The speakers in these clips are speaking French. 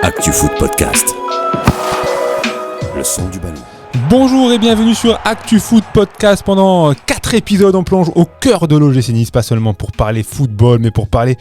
ActuFoot Podcast. Le son du ballon. Bonjour et bienvenue sur ActuFoot Podcast. Pendant 4 épisodes, on plonge au cœur de l'OGC Nice, pas seulement pour parler football, mais pour parler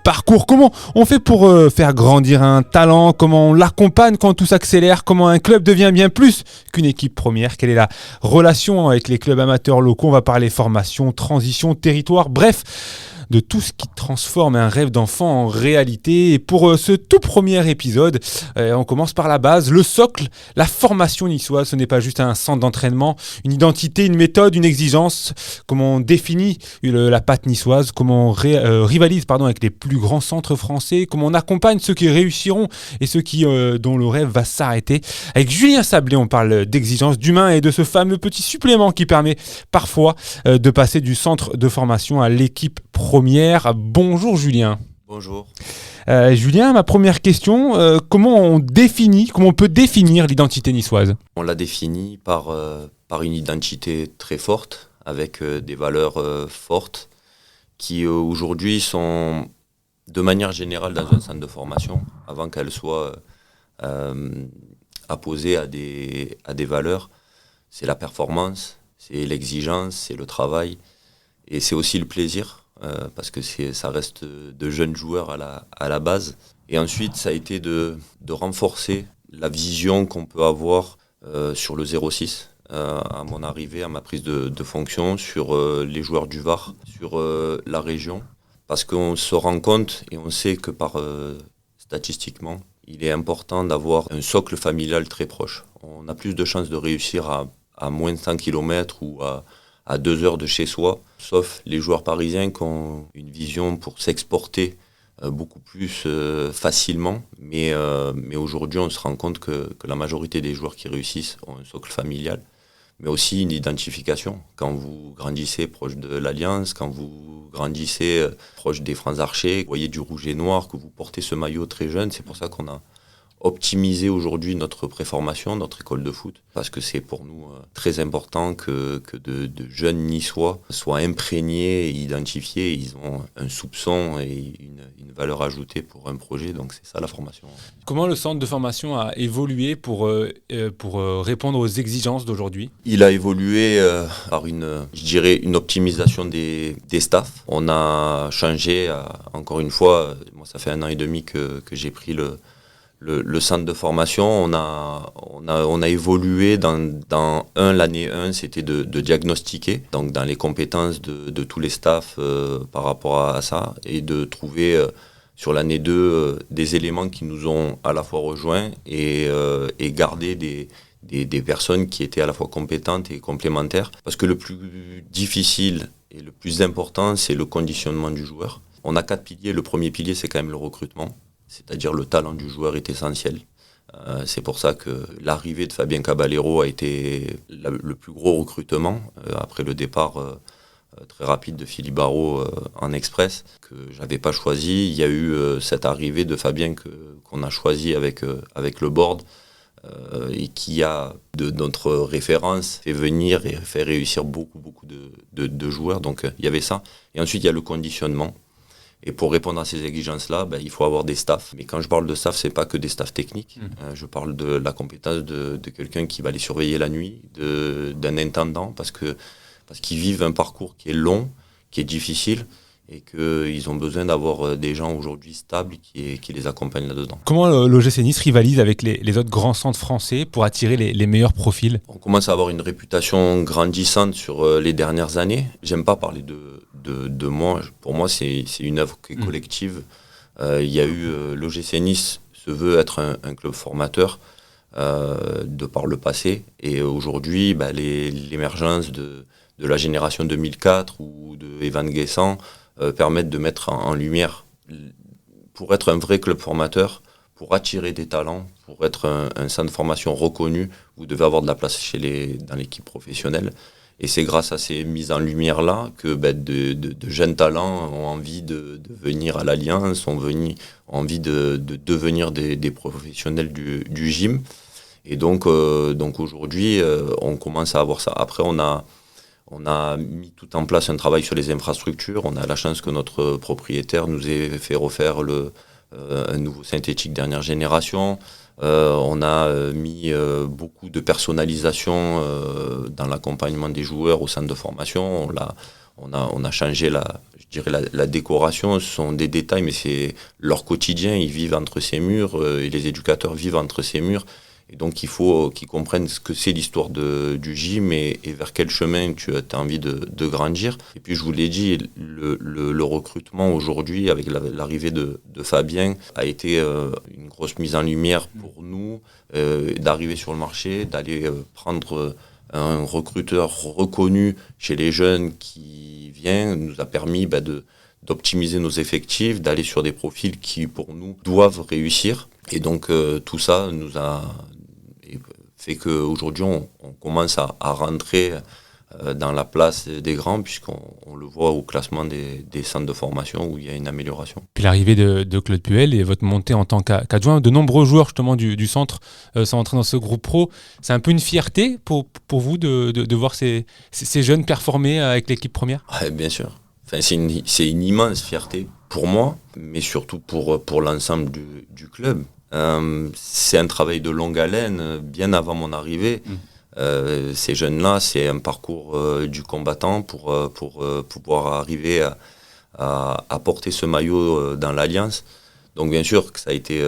parcours. Comment on fait pour faire grandir un talent? Comment on l'accompagne quand tout s'accélère? Comment un club devient bien plus qu'une équipe première? Quelle est la relation avec les clubs amateurs locaux? On va parler formation, transition, territoire, bref, de tout ce qui transforme un rêve d'enfant en réalité. Et pour ce tout premier épisode, on commence par la base, le socle, la formation niçoise. Ce n'est pas juste un centre d'entraînement, une identité, une méthode, une exigence. Comment on définit la patte niçoise, comment on rivalise avec les plus grands centres français, comment on accompagne ceux qui réussiront et ceux dont le rêve va s'arrêter. Avec Julien Sablé, on parle d'exigence, d'humain et de ce fameux petit supplément qui permet parfois de passer du centre de formation à l'équipe première. Bonjour Julien. Bonjour. Julien, ma première question, comment on peut définir l'identité niçoise? On l'a définie par une identité très forte, avec des valeurs fortes, qui aujourd'hui sont de manière générale dans un centre de formation, avant qu'elles soient apposées à des valeurs. C'est la performance, c'est l'exigence, c'est le travail, et c'est aussi le plaisir. Parce que ça reste de jeunes joueurs à la base. Et ensuite, ça a été de renforcer la vision qu'on peut avoir sur le 06, à mon arrivée, à ma prise de fonction, sur les joueurs du Var, sur la région. Parce qu'on se rend compte et on sait que statistiquement, il est important d'avoir un socle familial très proche. On a plus de chances de réussir à moins de 100 km ou à 2 heures de chez soi, sauf les joueurs parisiens qui ont une vision pour s'exporter beaucoup plus facilement. Mais aujourd'hui, on se rend compte que la majorité des joueurs qui réussissent ont un socle familial, mais aussi une identification. Quand vous grandissez proche de l'Alliance, quand vous grandissez proche des Francs Archers, vous voyez du rouge et noir, que vous portez ce maillot très jeune, c'est pour ça qu'on a optimiser aujourd'hui notre préformation, notre école de foot, parce que c'est pour nous très important que de jeunes niçois soient imprégnés et identifiés. Ils ont un soupçon et une valeur ajoutée pour un projet, donc c'est ça la formation. Comment le centre de formation a évolué pour répondre aux exigences d'aujourd'hui? Il a évolué par une optimisation des staffs. On a changé, encore une fois, moi ça fait 1 an et demi que j'ai pris le centre de formation. On a évolué dans l'année 1, c'était de diagnostiquer, donc dans les compétences de tous les staffs par rapport à ça, et de trouver sur l'année 2 des éléments qui nous ont à la fois rejoints et gardé des personnes qui étaient à la fois compétentes et complémentaires. Parce que le plus difficile et le plus important, c'est le conditionnement du joueur. On a 4 piliers. Le premier pilier, c'est quand même le recrutement. C'est-à-dire le talent du joueur est essentiel. C'est pour ça que l'arrivée de Fabien Caballero a été le plus gros recrutement, après le départ très rapide de Philippe Barraud en express, que j'avais pas choisi. Il y a eu cette arrivée de Fabien qu'on a choisi avec le board, et qui a, de notre référence, fait venir et fait réussir beaucoup de joueurs. Donc il y avait ça. Et ensuite, il y a le conditionnement. Et pour répondre à ces exigences-là, il faut avoir des staffs. Mais quand je parle de staff, c'est pas que des staffs techniques. Je parle de la compétence de quelqu'un qui va les surveiller la nuit, d'un intendant, parce qu'ils vivent un parcours qui est long, qui est difficile, et qu'ils ont besoin d'avoir des gens aujourd'hui stables qui les accompagnent là-dedans. Comment l'OGC Nice rivalise avec les autres grands centres français pour attirer les meilleurs profils? On commence à avoir une réputation grandissante sur les dernières années. J'aime pas parler de moi. Pour moi, c'est une œuvre qui est collective. Il y a eu l'OGC Nice se veut être un club formateur de par le passé. Et aujourd'hui, l'émergence de la génération 2004 ou de Evan Guessant permettent de mettre en lumière, pour être un vrai club formateur, pour attirer des talents, pour être un centre de formation reconnu, vous devez avoir de la place dans l'équipe professionnelle. Et c'est grâce à ces mises en lumière-là que de jeunes talents ont envie de venir à l'Alliance, ont envie de devenir des professionnels du gym. Et donc aujourd'hui, on commence à avoir ça. Après, on a mis tout en place un travail sur les infrastructures. On a la chance que notre propriétaire nous ait fait refaire le un nouveau synthétique dernière génération. On a mis beaucoup de personnalisation dans l'accompagnement des joueurs au centre de formation. On a changé la décoration. Ce sont des détails, mais c'est leur quotidien. Ils vivent entre ces murs et les éducateurs vivent entre ces murs. Et donc, il faut qu'ils comprennent ce que c'est l'histoire du gym et vers quel chemin tu as envie de grandir. Et puis, je vous l'ai dit, le recrutement aujourd'hui, avec l'arrivée de Fabien, a été une grosse mise en lumière pour nous, d'arriver sur le marché, d'aller prendre un recruteur reconnu chez les jeunes qui vient, nous a permis d'optimiser nos effectifs, d'aller sur des profils qui, pour nous, doivent réussir. Et donc, tout ça nous a fait qu'aujourd'hui, on commence à rentrer dans la place des grands, puisqu'on le voit au classement des centres de formation où il y a une amélioration. Puis l'arrivée de Claude Puel et votre montée en tant qu'adjoint, de nombreux joueurs justement du centre sont entrés dans ce groupe pro. C'est un peu une fierté pour vous de voir ces jeunes performer avec l'équipe première ? Ouais, bien sûr. Enfin, c'est une immense fierté pour moi, mais surtout pour l'ensemble du club. C'est un travail de longue haleine, bien avant mon arrivée. Ces jeunes-là, c'est un parcours du combattant pour pouvoir arriver à porter ce maillot dans l'Alliance. Donc bien sûr que ça a été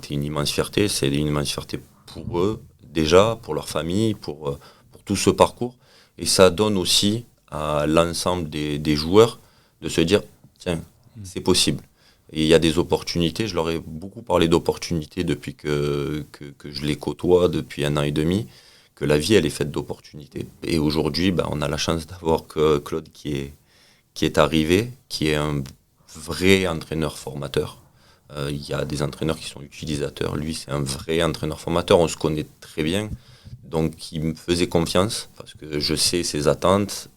une immense fierté. C'est une immense fierté pour eux, déjà, pour leur famille, pour tout ce parcours. Et ça donne aussi à l'ensemble des joueurs de se dire, tiens, c'est possible. Et il y a des opportunités. Je leur ai beaucoup parlé d'opportunités depuis que je les côtoie depuis 1 an et demi, que la vie, elle est faite d'opportunités. Et aujourd'hui, on a la chance d'avoir Claude qui est arrivé, qui est un vrai entraîneur formateur. Il y a des entraîneurs qui sont utilisateurs. Lui, c'est un vrai entraîneur formateur. On se connaît très bien. Donc, il me faisait confiance parce que je sais ses attentes.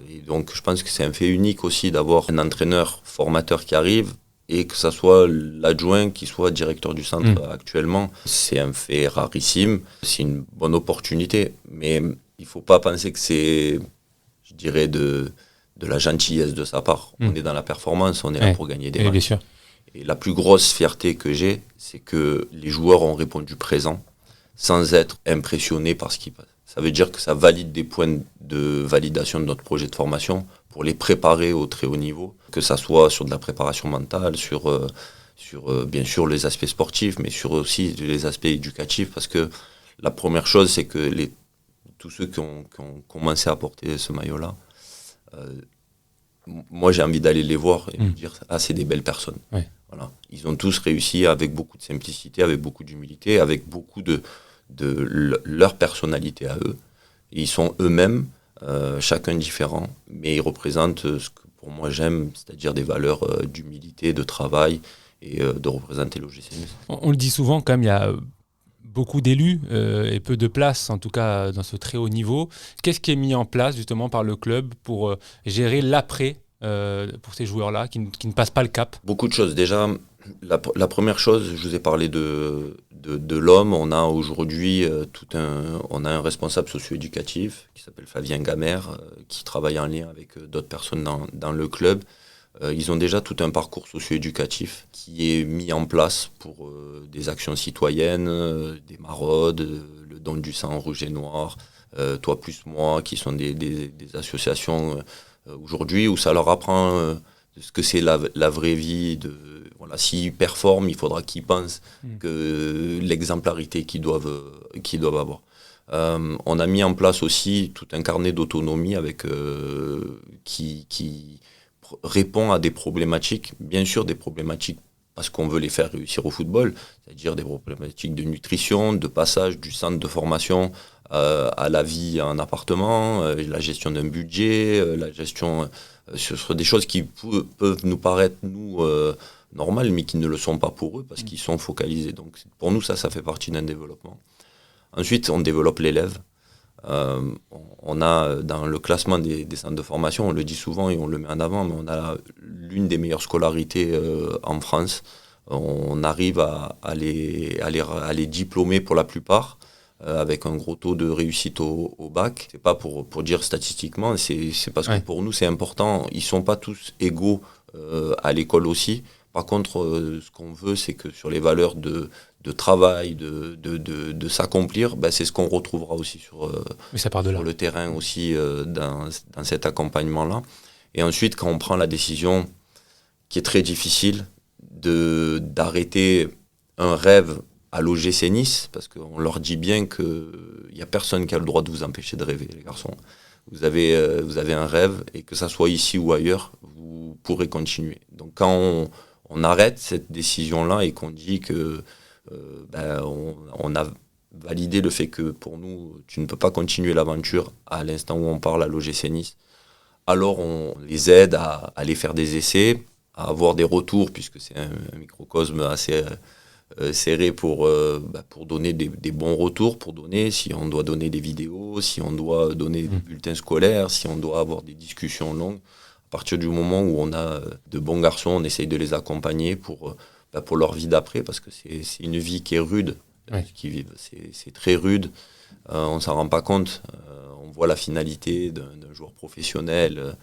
Et donc, je pense que c'est un fait unique aussi d'avoir un entraîneur formateur qui arrive et que ça soit l'adjoint qui soit directeur du centre actuellement. C'est un fait rarissime. C'est une bonne opportunité. Mais il ne faut pas penser que c'est, je dirais, de la gentillesse de sa part. On est dans la performance, on est là pour gagner des matchs. Bien sûr. Et la plus grosse fierté que j'ai, c'est que les joueurs ont répondu présent sans être impressionnés par ce qui passe. Ça veut dire que ça valide des points de validation de notre projet de formation pour les préparer au très haut niveau, que ça soit sur de la préparation mentale, sur bien sûr les aspects sportifs, mais sur aussi les aspects éducatifs, parce que la première chose, c'est que tous ceux qui ont commencé à porter ce maillot-là, moi j'ai envie d'aller les voir et me dire « c'est des belles personnes Ouais. ». Voilà. Ils ont tous réussi avec beaucoup de simplicité, avec beaucoup d'humilité, avec beaucoup de leur personnalité à eux. Et ils sont eux-mêmes, chacun différent, mais ils représentent ce que pour moi j'aime, c'est-à-dire des valeurs d'humilité, de travail et de représenter l'OGC Nice. On le dit souvent, quand même, il y a beaucoup d'élus et peu de place, en tout cas dans ce très haut niveau. Qu'est-ce qui est mis en place justement par le club pour gérer l'après pour ces joueurs-là qui ne passent pas le cap ? Beaucoup de choses. Déjà, la première chose, je vous ai parlé de l'homme. On a aujourd'hui on a un responsable socio-éducatif qui s'appelle Fabien Gamère, qui travaille en lien avec d'autres personnes dans le club. Ils ont déjà tout un parcours socio-éducatif qui est mis en place pour des actions citoyennes, des maraudes, le don du sang rouge et noir, Toi plus moi, qui sont des associations aujourd'hui où ça leur apprend ce que c'est la vraie vie. Voilà, s'ils performent, il faudra qu'ils pensent que l'exemplarité qu'ils doivent avoir. On a mis en place aussi tout un carnet d'autonomie qui répond à des problématiques, bien sûr des problématiques parce qu'on veut les faire réussir au football, c'est-à-dire des problématiques de nutrition, de passage du centre de formation à la vie en appartement, la gestion d'un budget, la gestion sur des choses qui peuvent nous paraître, normales, mais qui ne le sont pas pour eux parce qu'ils sont focalisés. Donc pour nous, ça fait partie d'un développement. Ensuite, on développe l'élève. On a dans le classement des centres de formation, on le dit souvent et on le met en avant, mais on a l'une des meilleures scolarités en France. On arrive à les diplômer pour la plupart avec un gros taux de réussite au bac. C'est pas pour dire statistiquement, c'est parce que pour nous c'est important. Ils sont pas tous égaux à l'école aussi, Par contre, ce qu'on veut, c'est que sur les valeurs de travail, de s'accomplir, c'est ce qu'on retrouvera aussi sur le terrain aussi dans cet accompagnement-là. Et ensuite, quand on prend la décision qui est très difficile d'arrêter un rêve à l'OGC Nice, parce qu'on leur dit bien qu'il n'y a personne qui a le droit de vous empêcher de rêver, les garçons. Vous avez un rêve, et que ça soit ici ou ailleurs, vous pourrez continuer. Donc quand on arrête cette décision-là et qu'on dit que on a validé le fait que pour nous, tu ne peux pas continuer l'aventure à l'instant où on parle à l'OGC Nice, alors on les aide à aller faire des essais, à avoir des retours, puisque c'est un microcosme assez serré pour donner des bons retours, pour donner, si on doit donner des vidéos, si on doit donner des bulletins scolaires, si on doit avoir des discussions longues. À partir du moment où on a de bons garçons, on essaye de les accompagner pour leur vie d'après, parce que c'est une vie qui est rude, qu'ils vivent. C'est très rude, on ne s'en rend pas compte. On voit la finalité d'un joueur professionnel,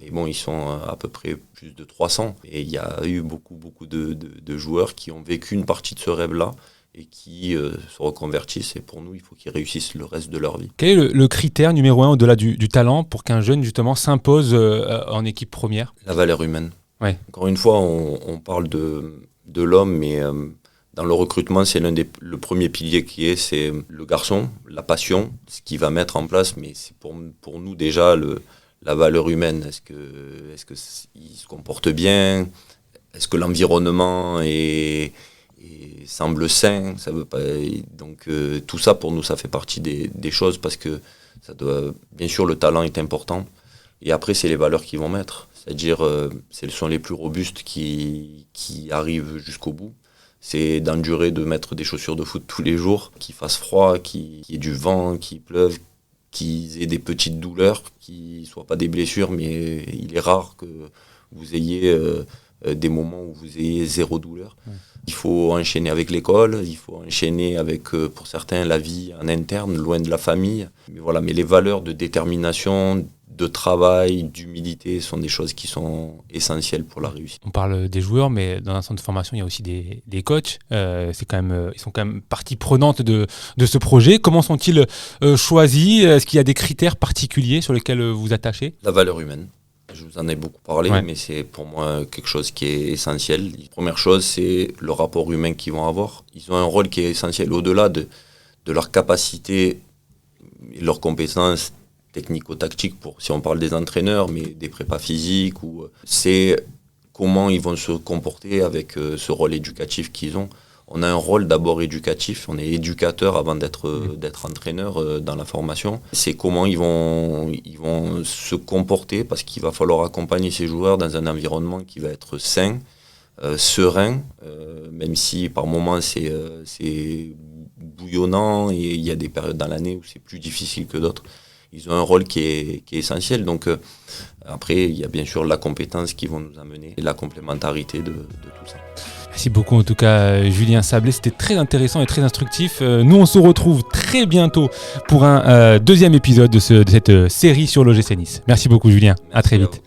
mais bon, ils sont à peu près plus de 300. Et il y a eu beaucoup de joueurs qui ont vécu une partie de ce rêve-là et qui se reconvertissent. Et pour nous, il faut qu'ils réussissent le reste de leur vie. Quel est le critère numéro 1 au-delà du talent pour qu'un jeune, justement, s'impose en équipe première ? La valeur humaine. Ouais. Encore une fois, on parle de l'homme, mais dans le recrutement, c'est le premier pilier c'est le garçon, la passion, ce qu'il va mettre en place. Mais c'est pour nous déjà la valeur humaine. Est-ce qu'il se comporte bien ? Est-ce que l'environnement semble sain ? Ça veut pas. Donc tout ça pour nous, ça fait partie des choses, parce que bien sûr, le talent est important. Et après, c'est les valeurs qu'ils vont mettre. C'est-à-dire, ce sont les plus robustes qui arrivent jusqu'au bout. C'est d'endurer de mettre des chaussures de foot tous les jours, qu'il fasse froid, qu'il y ait du vent, qu'il pleuve, qu'ils aient des petites douleurs, qui ne soient pas des blessures, mais il est rare que vous ayez des moments où vous ayez zéro douleur. Il faut enchaîner avec l'école, il faut enchaîner avec, pour certains, la vie en interne, loin de la famille. Mais les valeurs de détermination, de travail, d'humilité sont des choses qui sont essentielles pour la réussite. On parle des joueurs, mais dans un centre de formation, il y a aussi des coachs. Ils sont quand même partie prenante de ce projet. Comment sont-ils choisis ? Est-ce qu'il y a des critères particuliers sur lesquels vous attachez ? La valeur humaine. Je vous en ai beaucoup parlé, mais c'est pour moi quelque chose qui est essentiel. La première chose, c'est le rapport humain qu'ils vont avoir. Ils ont un rôle qui est essentiel au-delà de leur capacité et leurs compétences technico-tactiques, si on parle des entraîneurs, mais des prépas physiques, c'est comment ils vont se comporter avec ce rôle éducatif qu'ils ont. On a un rôle d'abord éducatif, on est éducateur avant d'être entraîneur dans la formation. C'est comment ils vont se comporter, parce qu'il va falloir accompagner ces joueurs dans un environnement qui va être sain, serein, même si par moments c'est bouillonnant et il y a des périodes dans l'année où c'est plus difficile que d'autres. Ils ont un rôle qui est essentiel. Donc après, il y a bien sûr la compétence qui vont nous amener et la complémentarité de tout ça. Merci beaucoup en tout cas Julien Sablé, c'était très intéressant et très instructif. Nous on se retrouve très bientôt pour un deuxième épisode de cette série sur l'OGC Nice. Merci beaucoup Julien, à très vite.